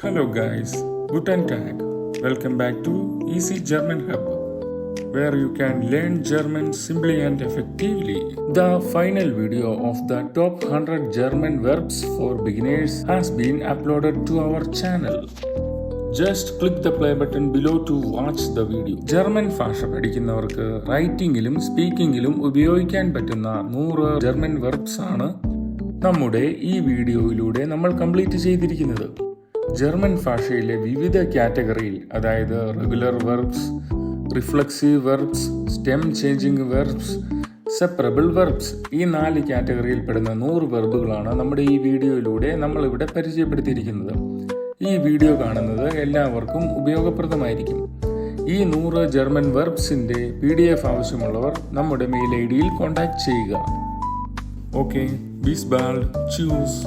Hello guys, guten Tag. Welcome back to Easy German Hub, where you can learn German simply and effectively. The final video of the top 100 German verbs for beginners has been uploaded to our channel. Just click the play button below to watch the video. German ഭാഷ പഠിക്കുന്നവർക്ക് റൈറ്റിംഗിലും സ്പീക്കിംഗിലും ഉപയോഗിക്കാൻ പറ്റുന്ന 100 German verbs ആണ് നമ്മുടെ ഈ വീഡിയോയിലൂടെ നമ്മൾ complete ചെയ്തിരിക്കുന്നത്. ജർമ്മൻ ഭാഷയിലെ വിവിധ കാറ്റഗറിയിൽ, അതായത് regular verbs, reflexive verbs, stem changing verbs, separable verbs, ഈ 4 കാറ്റഗറിയിൽ പെടുന്ന 100 വെർബുകളാണ് നമ്മുടെ ഈ വീഡിയോയിലൂടെ നമ്മളിവിടെ പരിചയപ്പെടുത്തിയിരിക്കുന്നത്. ഈ വീഡിയോ കാണുന്നത് എല്ലാവർക്കും ഉപയോഗപ്രദമായിരിക്കും. ഈ 100 ജർമ്മൻ വെർബ്സിന്റെ PDF ആവശ്യമുള്ളവർ നമ്മുടെ മെയിൽ ID യിൽ കോൺടാക്ട് ചെയ്യുക. ഓക്കെ, ബിസ് ബാൾഡ്, ചൂസ്.